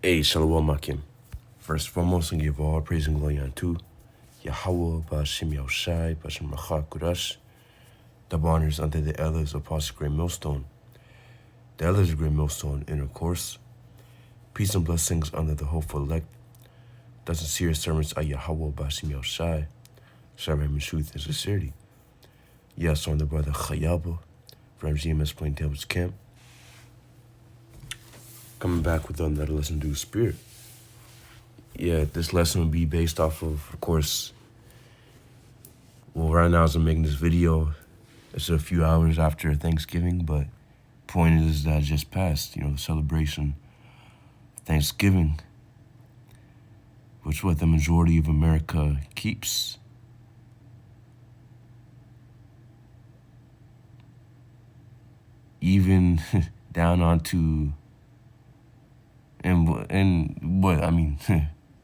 Hey, Shalom Akim. First and foremost, I give all praise and glory unto Yahweh, Ba'ashem Yahushai, Ba'ashem Rachak Kudash. Double honors unto the elders of Apostle Great Millstone. The elders of Great Millstone, and of course, peace and blessings unto the hopeful elect. The sincere servants of Yahweh, Ba'ashem Yahushai, serving him in truth and sincerity. Yes, on the brother Chayaba from GMS Plain Tables Camp. Coming back with another lesson to the Spirit. Yeah, this lesson will be based off of course, well, right now as I'm making this video, it's a few hours after Thanksgiving, but point is that it just passed, the celebration of Thanksgiving, which what the majority of America keeps. Even down onto, and what, I mean,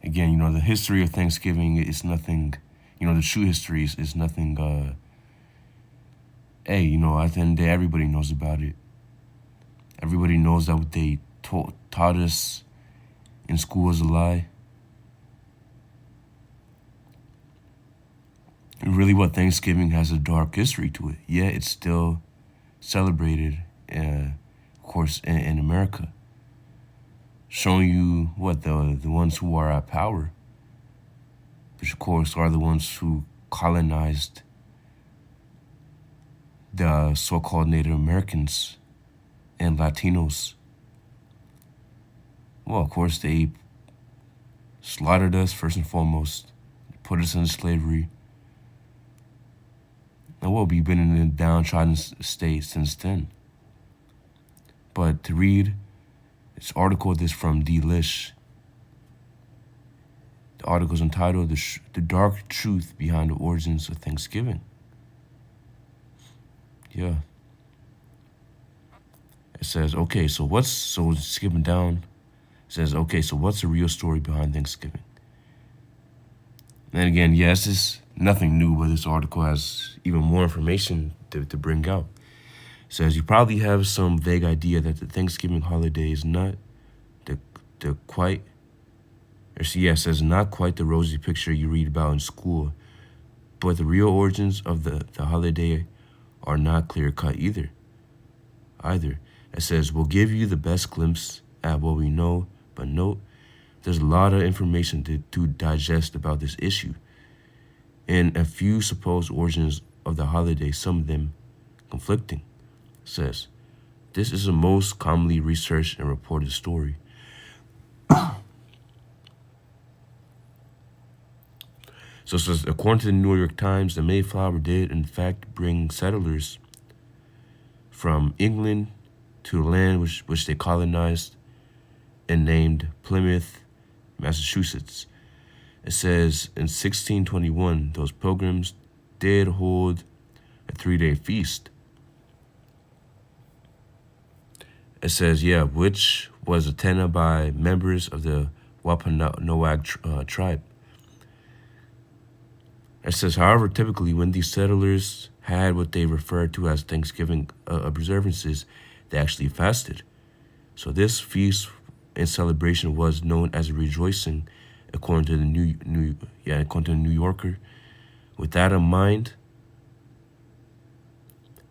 again, the history of Thanksgiving is nothing, the true history is nothing, at the end of the day, everybody knows about it. Everybody knows that what they taught us in school is a lie. And really what Thanksgiving has a dark history to it. Yeah, it's still celebrated, of course, in America. Showing you what the ones who are at power, which of course are the ones who colonized the so-called Native Americans and Latinos. Well, of course, they slaughtered us first and foremost, put us in slavery. And well, we've been in a downtrodden state since then. But to read this article, this from Delish. The article is entitled The Dark Truth Behind the Origins of Thanksgiving. Yeah. It says, okay, so skipping down, it says, okay, so what's the real story behind Thanksgiving? And again, yes, it's nothing new, but this article has even more information to bring out. It says, you probably have some vague idea that the Thanksgiving holiday is not it says not quite the rosy picture you read about in school, but the real origins of the holiday are not clear-cut either. It says, we'll give you the best glimpse at what we know, but note, there's a lot of information to digest about this issue. And a few supposed origins of the holiday, some of them conflicting. It says, this is the most commonly researched and reported story. So it says, according to the New York Times, the Mayflower did in fact bring settlers from England to the land which they colonized and named Plymouth, Massachusetts. It says in 1621, those pilgrims did hold a 3-day feast. It says, which was attended by members of the Wampanoag tribe. It says, however, typically when these settlers had what they referred to as Thanksgiving observances, they actually fasted. So this feast and celebration was known as a rejoicing, according to the New Yorker. With that in mind,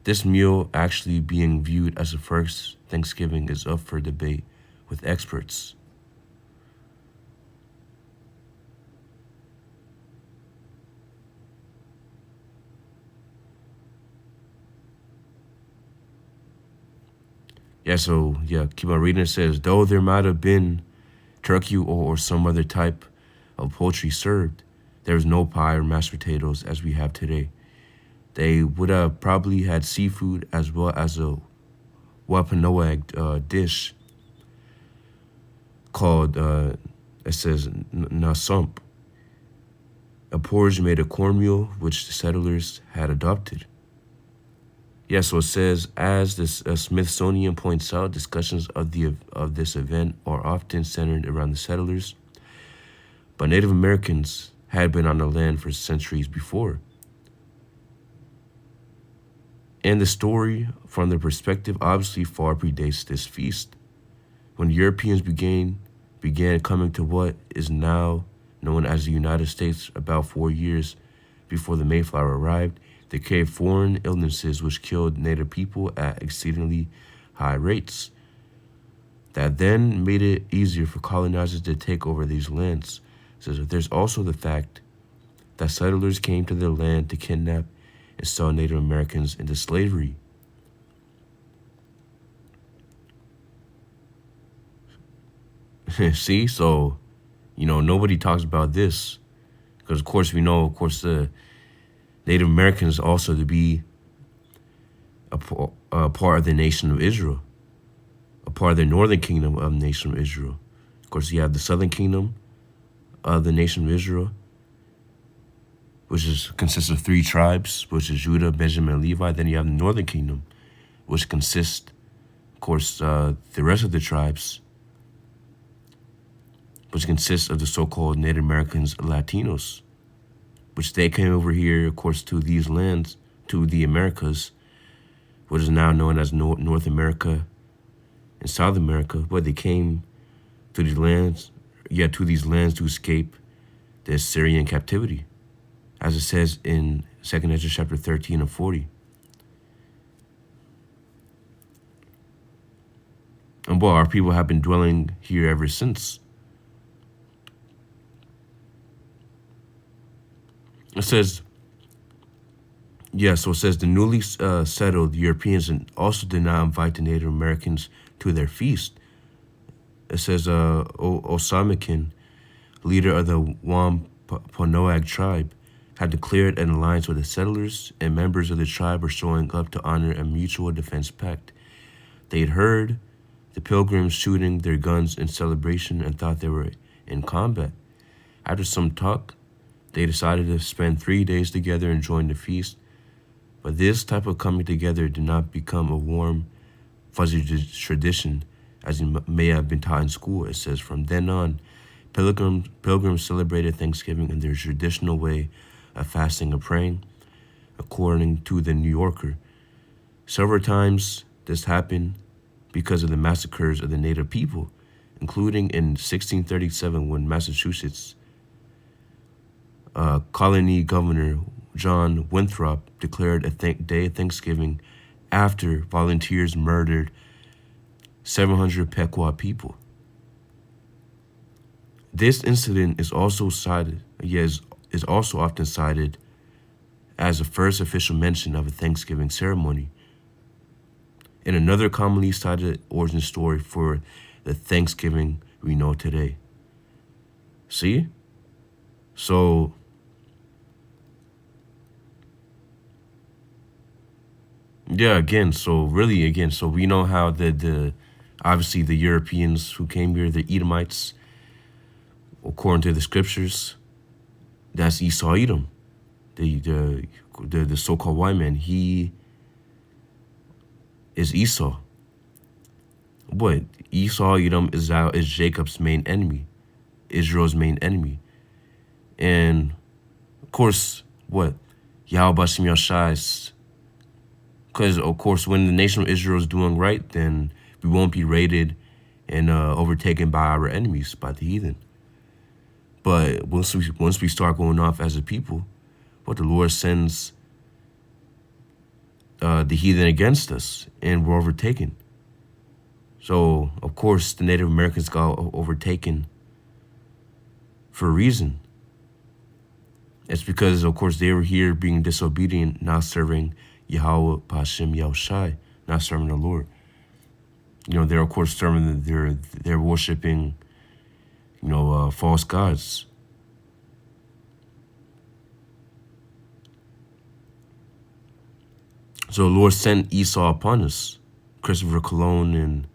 this meal actually being viewed as the first Thanksgiving is up for debate with experts. Keep on reading. It says, though there might have been turkey or some other type of poultry served, there was no pie or mashed potatoes as we have today. They would have probably had seafood as well as a Wampanoag dish called, it says, nasump, a porridge made of cornmeal which the settlers had adopted. So it says, as the Smithsonian points out, discussions of this event are often centered around the settlers, but Native Americans had been on the land for centuries before. And the story, from their perspective, obviously far predates this feast. When Europeans began began coming to what is now known as the United States about 4 years before the Mayflower arrived. They carried foreign illnesses which killed native people at exceedingly high rates. That then made it easier for colonizers to take over these lands. So there's also the fact that settlers came to their land to kidnap and sell Native Americans into slavery. See, so, nobody talks about this because, of course, we know, of course, the Native Americans also to be a part of the nation of Israel, a part of the northern kingdom of the nation of Israel. Of course, you have the southern kingdom of the nation of Israel, which consists of 3 tribes, which is Judah, Benjamin, and Levi. Then you have the northern kingdom, which consists, of course, the rest of the tribes, which consists of the so-called Native Americans, Latinos, which they came over here, of course, to these lands, to the Americas, what is now known as North America and South America. But they came to these lands, to escape the Assyrian captivity, as it says in 2 Ezra chapter 13 and 40. And well, our people have been dwelling here ever since. It says, so it says the newly settled Europeans also did not invite the Native Americans to their feast. It says Osamakin, leader of the Wampanoag tribe, had declared an alliance with the settlers, and members of the tribe were showing up to honor a mutual defense pact. They had heard the pilgrims shooting their guns in celebration and thought they were in combat. After some talk, they decided to spend 3 days together and join the feast. But this type of coming together did not become a warm, fuzzy tradition, as it may have been taught in school. It says, from then on, pilgrims celebrated Thanksgiving in their traditional way of fasting and praying, according to the New Yorker. Several times this happened because of the massacres of the native people, including in 1637 when Massachusetts colony governor John Winthrop declared a day of Thanksgiving after volunteers murdered 700 Pequot people. This incident is also often cited as the first official mention of a Thanksgiving ceremony. And another commonly cited origin story for the Thanksgiving we know today. See? So, so we know how the obviously the Europeans who came here, the Edomites, according to the scriptures, that's Esau Edom, the so-called white man. He is Esau. But Esau Edom is Jacob's main enemy, Israel's main enemy, and of course Yahweh Bashim Yashai. Because, of course, when the nation of Israel is doing right, then we won't be raided and overtaken by our enemies, by the heathen. But once we start going off as a people, the Lord sends the heathen against us, and we're overtaken. So, of course, the Native Americans got overtaken for a reason. It's because, of course, they were here being disobedient, not serving Yahweh Hashem Yahushai, not serving the Lord. They're of course serving. They're worshiping, false gods. So the Lord sent Esau upon us, Christopher Colon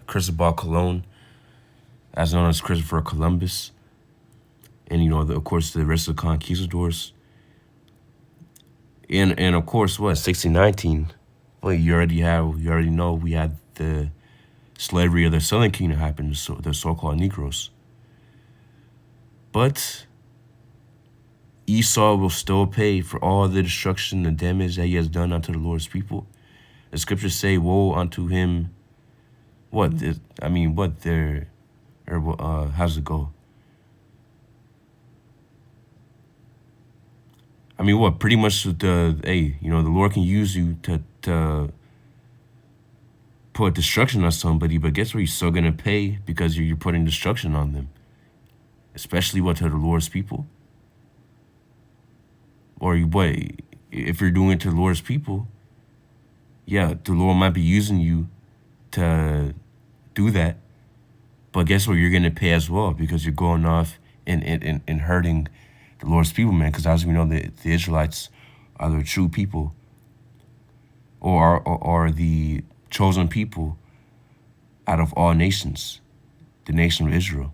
Cristobal Colon, as known as Christopher Columbus, and of course the rest of the conquistadors. And of course, 1619? Well, you already know we had the slavery of the Southern Kingdom happen, the so-called Negroes. But Esau will still pay for all the destruction and damage that he has done unto the Lord's people. The scriptures say, woe unto him What? I mean, what they're, or how's it go? I mean, what? Pretty much hey, the Lord can use you to put destruction on somebody, but guess what? You're still gonna pay because you're putting destruction on them, especially what to the Lord's people, or what if you're doing it to the Lord's people? Yeah, the Lord might be using you to do that, but guess what? You're gonna pay as well because you're going off and hurting the Lord's people, man. Because as we know, the Israelites are the true people, or the chosen people out of all nations, the nation of Israel.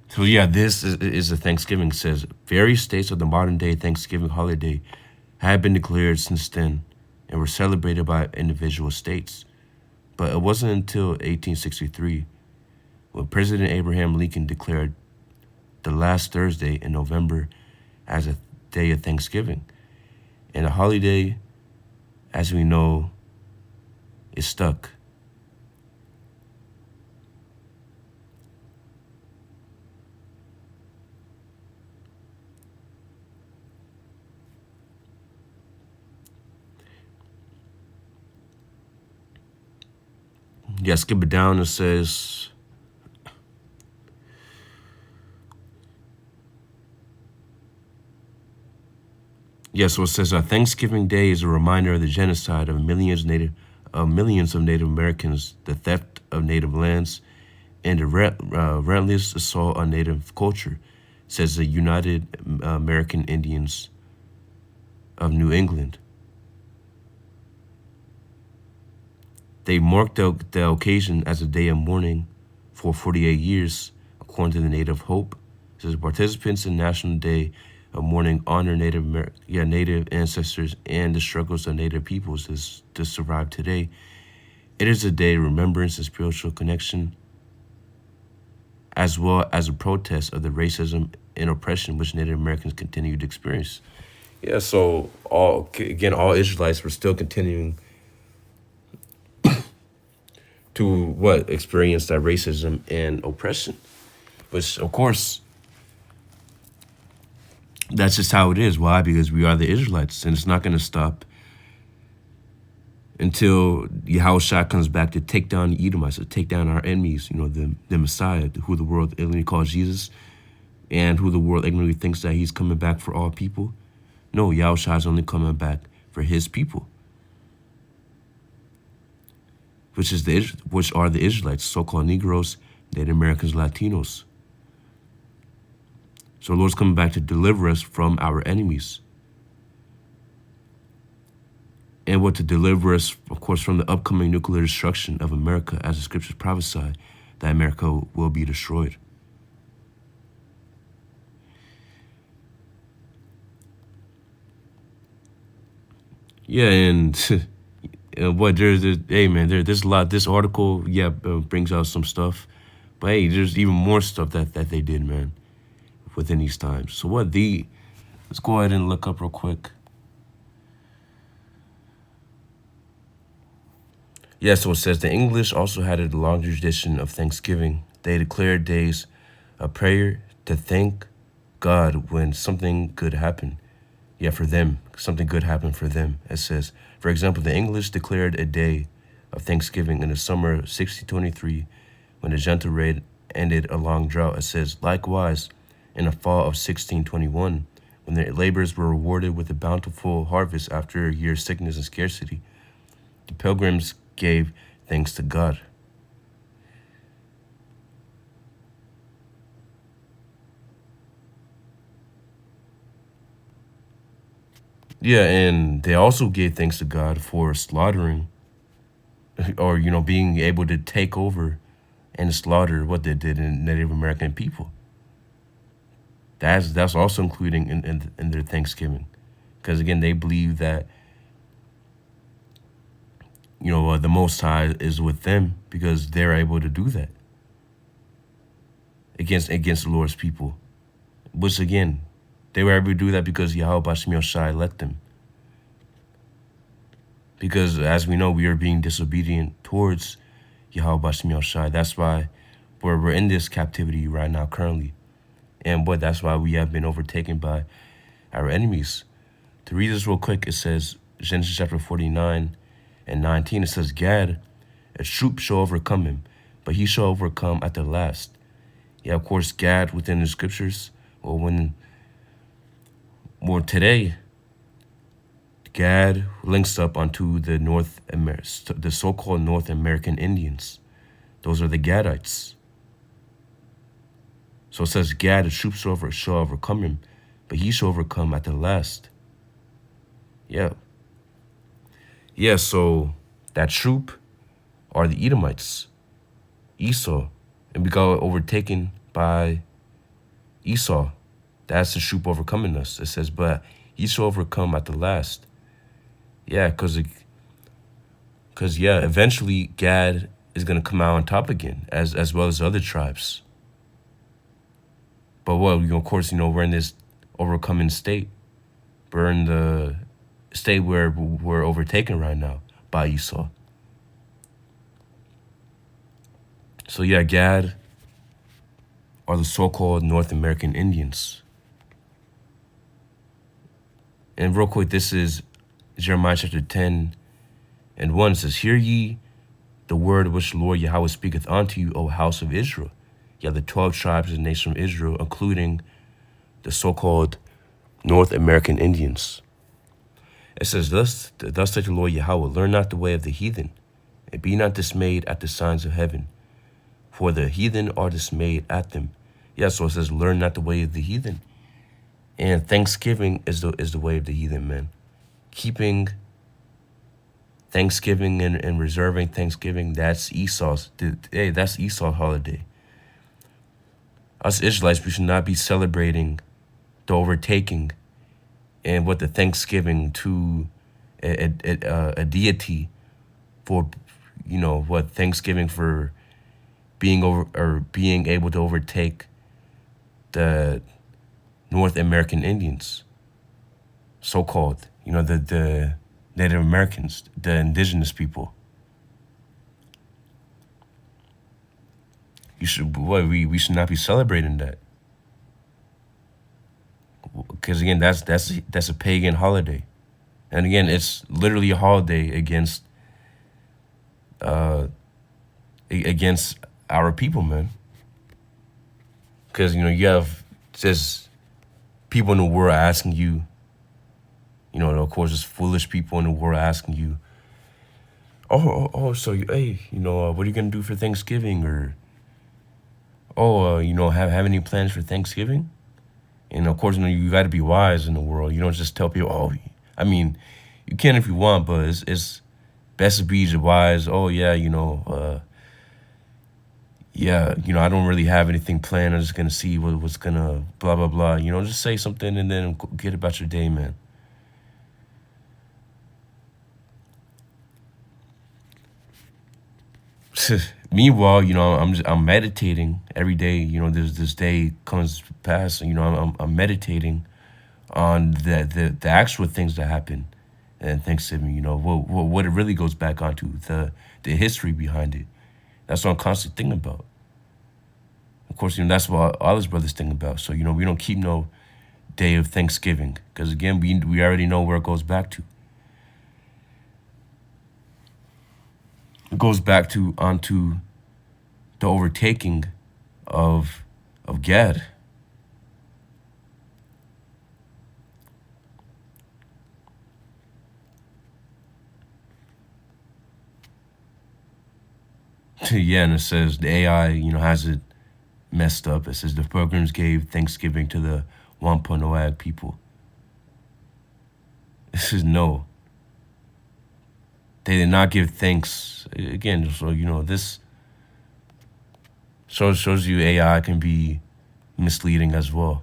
So yeah, this is a Thanksgiving. It says various states of the modern day Thanksgiving holiday have been declared since then and were celebrated by individual states. But it wasn't until 1863 when President Abraham Lincoln declared the last Thursday in November as a day of Thanksgiving. And the holiday, as we know, is stuck. Yeah, skip it down. It says, yeah, so it says Thanksgiving Day is a reminder of the genocide of millions of Native Americans, the theft of native lands, and the relentless assault on Native culture, says the United American Indians of New England. They marked the occasion as a day of mourning for 48 years, according to the Native Hope. It says participants in National Day of Mourning honor Native ancestors and the struggles of Native peoples to survive today. It is a day of remembrance and spiritual connection, as well as a protest of the racism and oppression which Native Americans continue to experience. Yeah, so all Israelites were still continuing to experience that racism and oppression, which of course that's just how it is. Why? Because we are the Israelites, and it's not going to stop until Yahushua comes back to take down the Edomites, to take down our enemies. The Messiah, who the world ignorantly calls Jesus, and who the world ignorantly thinks that he's coming back for all people. No, Yahushua is only coming back for his people, which are the Israelites, so-called Negroes, Native Americans, Latinos. So the Lord's coming back to deliver us from our enemies. And to deliver us, of course, from the upcoming nuclear destruction of America, as the scriptures prophesy, that America will be destroyed. Yeah, and hey man, there's a lot. This article, brings out some stuff, but hey, there's even more stuff that they did, man, within these times. So let's go ahead and look up real quick. Yeah, so it says the English also had a long tradition of Thanksgiving. They declared days of prayer to thank God when something good happened. Yeah, for them, something good happened for them. It says, for example, the English declared a day of Thanksgiving in the summer of 1623 when the gentle rain ended a long drought. It says, likewise, in the fall of 1621, when their laborers were rewarded with a bountiful harvest after a year's sickness and scarcity, the pilgrims gave thanks to God. Yeah, and they also gave thanks to God for slaughtering, or being able to take over and slaughter what they did in Native American people. That's also including in their Thanksgiving, because again they believe that the Most High is with them because they're able to do that against the Lord's people, which again They were able to do that because Yahweh Bashim Yoshai let them. Because as we know, we are being disobedient towards Yahweh Bashim Yoshai. That's why we're in this captivity right now currently. And but that's why we have been overtaken by our enemies. To read this real quick, it says, Genesis chapter 49 and 19, it says, Gad, a troop shall overcome him, but he shall overcome at the last. Yeah, of course, Gad within the scriptures, today, Gad links up onto the the so-called North American Indians. Those are the Gadites. So it says, Gad, a troop shall overcome him, but he shall overcome at the last. Yeah. Yeah, so that troop are the Edomites, Esau, and we got overtaken by Esau. That's the troop overcoming us. It says, but he shall overcome at the last. Yeah, because eventually Gad is going to come out on top again, as well as other tribes. But of course, we're in this overcoming state. We're in the state where we're overtaken right now by Esau. So yeah, Gad are the so-called North American Indians. And real quick, this is Jeremiah chapter 10 and 1. It says, Hear ye the word which the Lord Yahweh speaketh unto you, O house of Israel. Yeah, the 12 tribes of the nation of Israel, including the so-called North American Indians. It says, Thus saith the Lord Yahweh, learn not the way of the heathen, and be not dismayed at the signs of heaven, for the heathen are dismayed at them. Yeah, so it says, learn not the way of the heathen. And thanksgiving is the way of the heathen, man. Keeping Thanksgiving and reserving Thanksgiving, that's Esau's holiday. Us Israelites, we should not be celebrating the overtaking and what the Thanksgiving to a deity for, Thanksgiving for being able to overtake the North American Indians, so-called, the Native Americans, the indigenous people. We should not be celebrating that, because again, that's a pagan holiday, and again, it's literally a holiday against our people, man. Because you have just people in the world asking you, of course, there's foolish people in the world asking you, so what are you gonna do for Thanksgiving, or have any plans for Thanksgiving? And of course, you got to be wise in the world. You don't just tell people, you can if you want, but it's best to be wise. I don't really have anything planned. I'm just gonna see what's gonna blah blah blah. Just say something and then get about your day, man. Meanwhile, I'm meditating every day. There's this day comes past. I'm meditating on the actual things that happen and Thanksgiving. What it really goes back onto, the history behind it. That's what I'm constantly thinking about. Of course, that's what all his brothers think about. So we don't keep no day of Thanksgiving, because again, we already know where it goes back to. It goes back onto the overtaking of Gad. Yeah, and it says the AI, has it messed up. It says the programs gave Thanksgiving to the 1.0 ag people. This is no. They did not give thanks. Again, so this shows you AI can be misleading as well.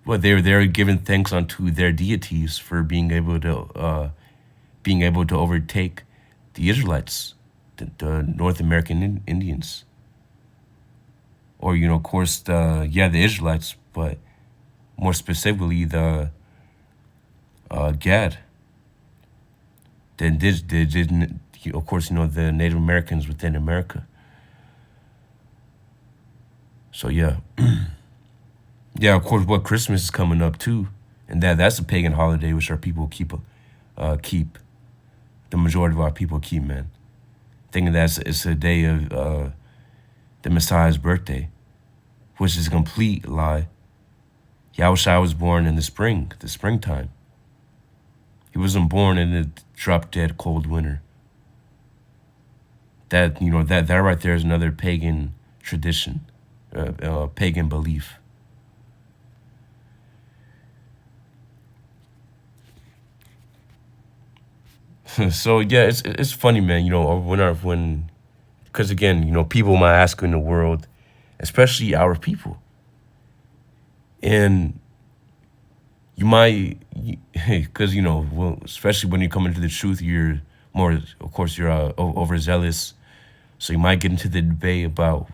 But they're giving thanks unto their deities for being able to overtake the Israelites, the North American Indians, or of course the Israelites, but more specifically the Gad. Then didn't, of course, the Native Americans within America. So yeah, yeah, of course, what Christmas is coming up too, and that's a pagan holiday which our people keep. The majority of our people keep, man, thinking that it's a day of the Messiah's birthday, which is a complete lie. Yahushua was born in the springtime. He wasn't born in the drop-dead cold winter. That that right there is another pagan tradition, pagan belief. So yeah, it's funny, man. When because again, people might ask in the world, especially our people, and you might, because well, especially when you come into the truth, you're more, of course, you're overzealous, so you might get into the debate about,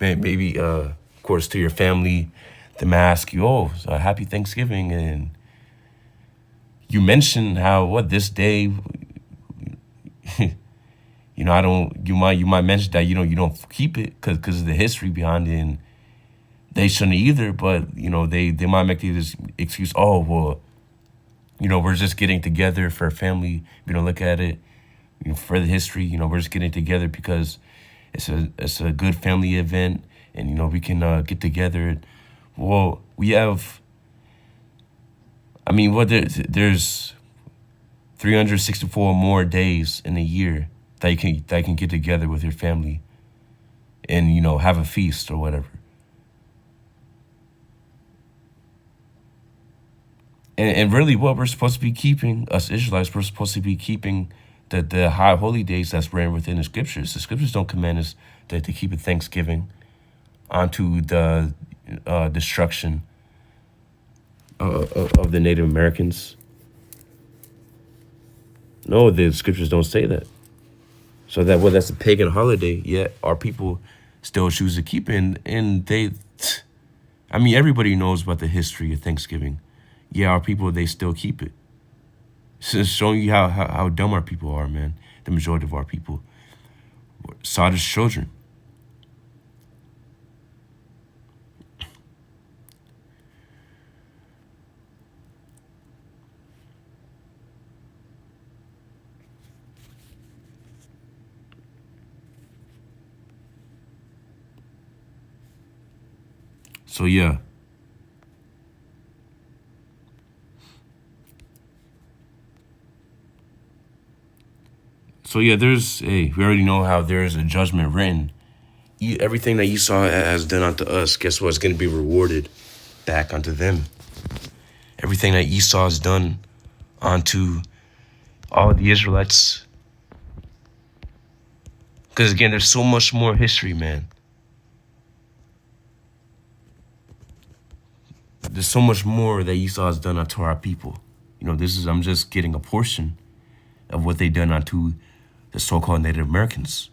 maybe, of course, to your family, they might ask you, oh, so happy Thanksgiving, and you mention how this day, I don't, you might mention that you don't keep it because of the history behind it, and they shouldn't either, but they might make this excuse, oh well, we're just getting together for a family. Look at it, for the history, we're just getting together because it's a good family event, and we can get together. Well, we have, there's 364 more days in a year that you can get together with your family and have a feast or whatever. And really, what we're supposed to be keeping, us Israelites, we're supposed to be keeping the high holy days that's written within the scriptures. The scriptures don't command us to keep a Thanksgiving onto the destruction of the Native Americans. No, the scriptures don't say that. So that's a pagan holiday, yet our people still choose to keep it. And everybody knows about the history of Thanksgiving. Yeah, our people, they still keep it. It's just showing you how dumb our people are, man. The majority of our people. Sodom's children. So yeah. So yeah, we already know how there's a judgment written. Everything that Esau has done unto us, guess what? It's going to be rewarded back unto them. Everything that Esau has done onto all the Israelites. Because again, there's so much more history, man. There's so much more that Esau has done unto our people. I'm just getting a portion of what they done unto the so-called Native Americans.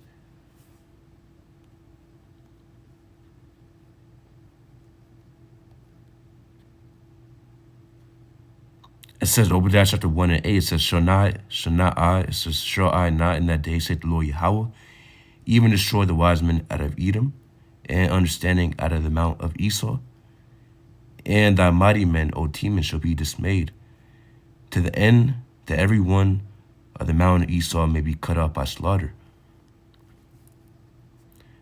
It says Obadiah chapter 1 and 8, it says, shall I not in that day, saith the Lord Yahweh, even destroy the wise men out of Edom, and understanding out of the mount of Esau? And thy mighty men, O Teman, shall be dismayed, to the end that every one of the mountain of Esau may be cut off by slaughter.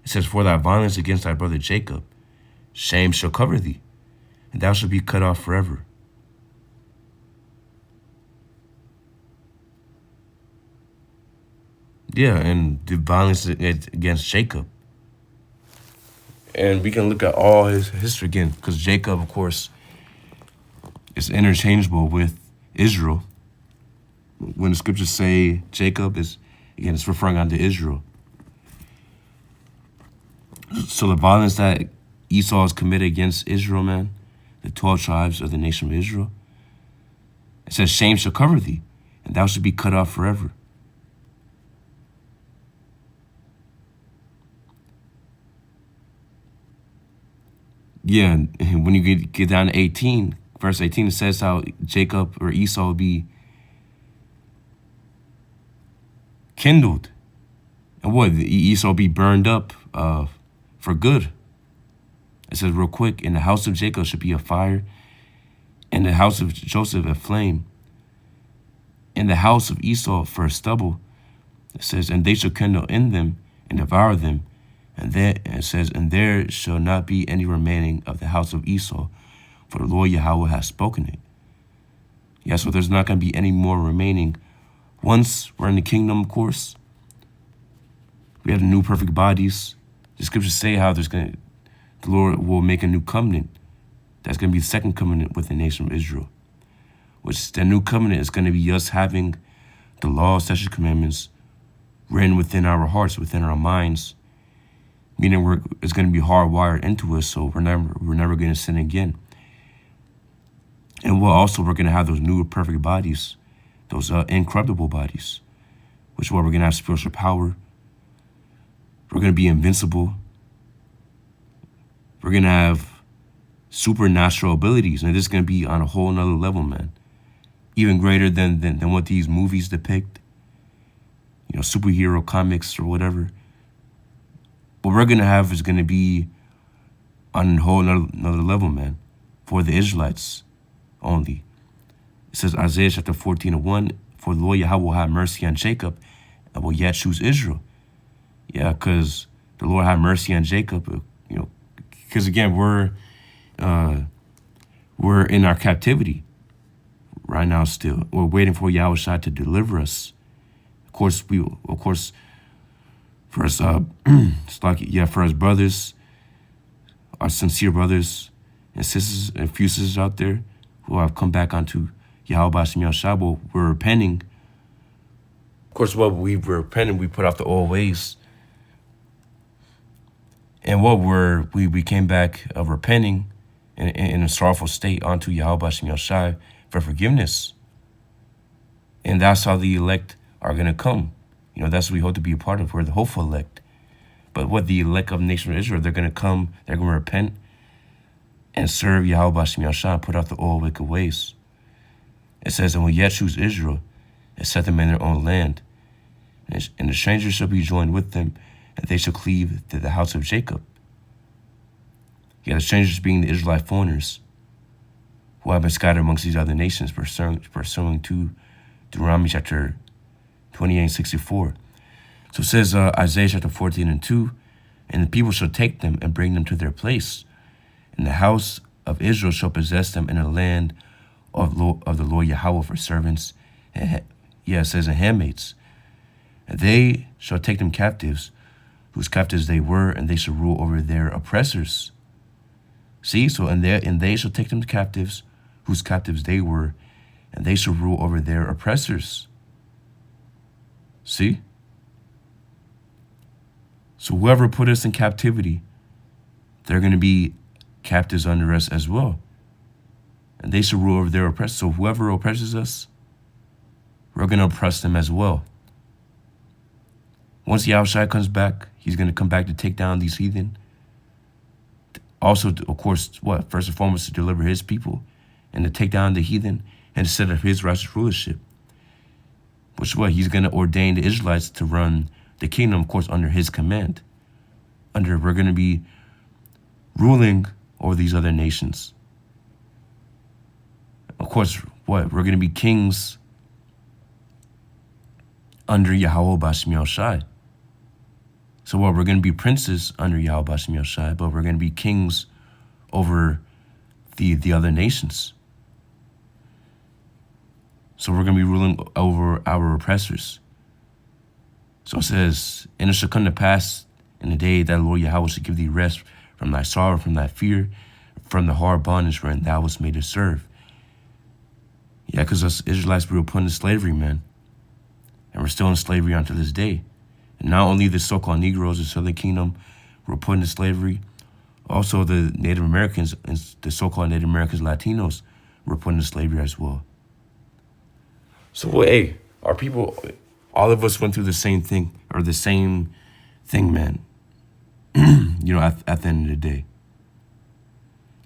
It says, for thy violence against thy brother Jacob, shame shall cover thee, and thou shalt be cut off forever. Yeah, and the violence against Jacob. And we can look at all his history again, because Jacob, of course, is interchangeable with Israel. When the scriptures say Jacob it's referring unto Israel. So the violence that Esau has committed against Israel, man, the 12 tribes of the nation of Israel, it says, shame shall cover thee, and thou shalt be cut off forever. Yeah, and when you get down to 18, verse 18, it says how Jacob or Esau will be kindled. And what? Esau will be burned up for good. It says real quick, in the house of Jacob should be a fire, in the house of Joseph a flame, in the house of Esau for a stubble. It says, and they shall kindle in them and devour them. And there it says, and there shall not be any remaining of the house of Esau, for the Lord Yahweh has spoken it. Yeah, so there's not going to be any more remaining. Once we're in the kingdom, of course, we have the new perfect bodies. The scriptures say how the Lord will make a new covenant. That's going to be the second covenant with the nation of Israel, which the new covenant is going to be us having the law, statutes, commandments written within our hearts, within our minds, meaning it's going to be hardwired into us, so we're never going to sin again. And we're going to have those new perfect bodies, those incorruptible bodies, which is why we're going to have spiritual power. We're going to be invincible. We're going to have supernatural abilities, and this is going to be on a whole nother level, man. Even greater than what these movies depict, you know, superhero comics or whatever. What we're going to have is going to be on a whole nother level, man, for the Israelites only. It says Isaiah chapter 14:1, for the Lord Yahweh will have mercy on Jacob and will yet choose Israel. Yeah, because the Lord had mercy on Jacob, you know, because again, we're in our captivity right now still. We're waiting for Yahweh to deliver us. Of course, for us, for us brothers, our sincere brothers and sisters and few sisters out there who have come back onto Yahweh B'Shem Yahshua, we're repenting. Of course, what we were repenting, we put off the old ways. And what we came back of repenting in a sorrowful state onto Yahweh B'Shem Yahshua for forgiveness. And that's how the elect are going to come. You know, that's what we hope to be a part of. We're the hopeful elect. But what the elect of the nation of Israel, they're going to come, they're going to repent and serve Yahweh B'Shem Yahshua, put out the old wicked ways. It says, and will yet choose Israel and set them in their own land. And the strangers shall be joined with them, and they shall cleave to the house of Jacob. Yeah, the strangers being the Israelite foreigners who have been scattered amongst these other nations, pursuing to Deuteronomy chapter 28:64. So it says Isaiah chapter 14:2, and the people shall take them and bring them to their place, and the house of Israel shall possess them in the land of the Lord Yahweh for servants. And, yeah, it says, and handmaids. And they shall take them captives, whose captives they were, and they shall rule over their oppressors. See, so and they shall take them captives, whose captives they were, and they shall rule over their oppressors. See? So whoever put us in captivity, they're going to be captives under us as well. And they shall rule over their oppressors. So whoever oppresses us, we're going to oppress them as well. Once Yahushua comes back, he's going to come back to take down these heathen. Also, of course, first and foremost, to deliver his people and to take down the heathen and to set up his righteous rulership. Which he's going to ordain the Israelites to run the kingdom, of course, under his command. We're going to be ruling over these other nations. Of course, we're going to be kings under Yahweh B'Shem Yahshua. So we're going to be princes under Yahweh B'Shem Yahshua, but we're going to be kings over the other nations. So we're going to be ruling over our oppressors. So it says, and it shall come to pass in the day that the Lord Yahweh shall give thee rest from thy sorrow, from thy fear, from the hard bondage wherein thou wast made to serve. Yeah, because us Israelites, we were put in slavery, man. And we're still in slavery unto this day. And not only the so-called Negroes, the Southern Kingdom, were put into slavery, also the Native Americans, and the so-called Native Americans, Latinos, were put into slavery as well. So, hey, our people, all of us went through the same thing, man. You know, at the end of the day.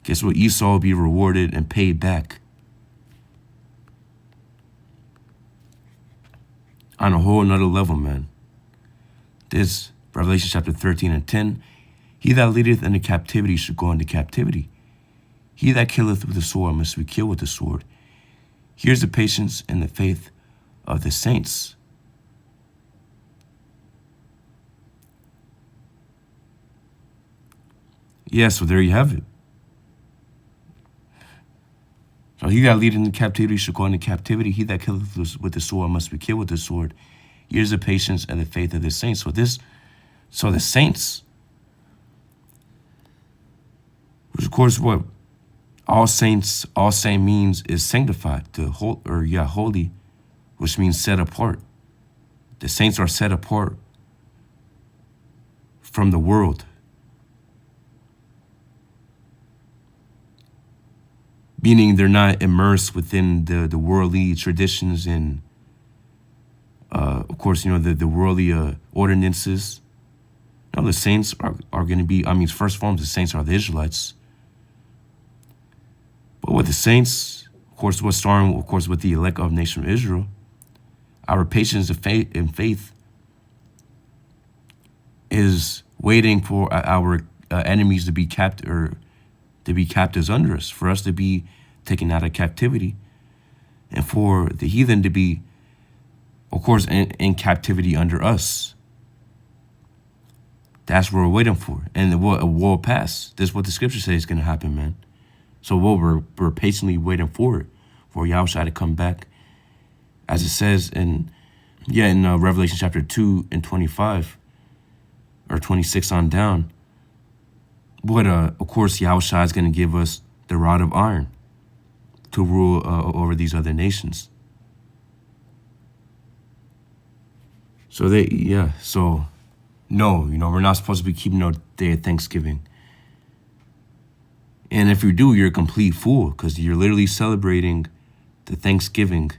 guess what? Esau will be rewarded and paid back on a whole nother level, man. This, Revelation chapter 13 and 10, he that leadeth into captivity should go into captivity. He that killeth with the sword must be killed with the sword. Here's the patience and the faith of the saints. Yeah, so there you have it. So he that leadeth into captivity should go into captivity. He that killeth with the sword must be killed with the sword. Here's the patience and the faith of the saints. So the saints, which of course what all saint means is sanctified, holy, which means set apart. The saints are set apart from the world. Meaning they're not immersed within the worldly traditions and, of course, the worldly ordinances. No, the saints are going to be, first and foremost, the saints are the Israelites. But with the saints, of course, what's starting, of course, with the elect of the nation of Israel, our patience and faith is waiting for our enemies to be captives under us, for us to be taken out of captivity, and for the heathen to be, of course, in captivity under us. That's what we're waiting for. And it will pass. This is what the scripture says is going to happen, man. So what we're patiently waiting for Yahushua to come back. As it says in Revelation chapter 2 and 25, or 26 on down, of course, Yahushua is going to give us the rod of iron to rule over these other nations. So no, we're not supposed to be keeping no day of Thanksgiving. And if you do, you're a complete fool, because you're literally celebrating the Thanksgiving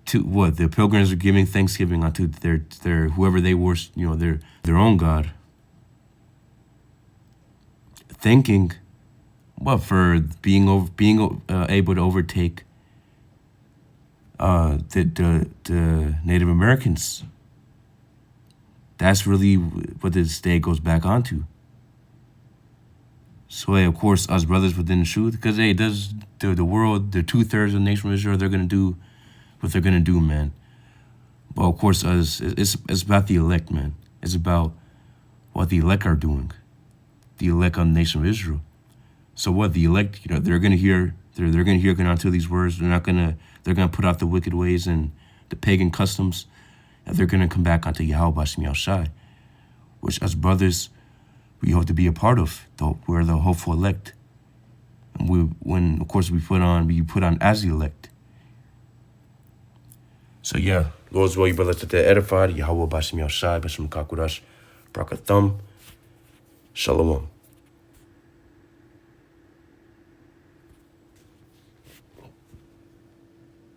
to what? The pilgrims are giving Thanksgiving unto their whoever they worship, their own God. Thanking what? For being able to overtake the Native Americans. That's really what this day goes back onto. So, of course, us brothers within the truth, because, does the world, the 2/3 of the nation of Israel, they're going to do what they're going to do, man. But, of course, it's about the elect, man. It's about what the elect are doing, the elect of the nation of Israel. So what the elect, they're going to hear, they're going to hear unto these words. They're going to put out the wicked ways and the pagan customs. And they're going to come back unto Yahweh Shem Yahushai, which as brothers, we hope to be a part of. We're the hopeful elect. And when we put on as the elect. So Lord's will, you brother, to the edified, Yahweh Shem Yahushai, B'Shem Kakurash, Brakathum, Shalom.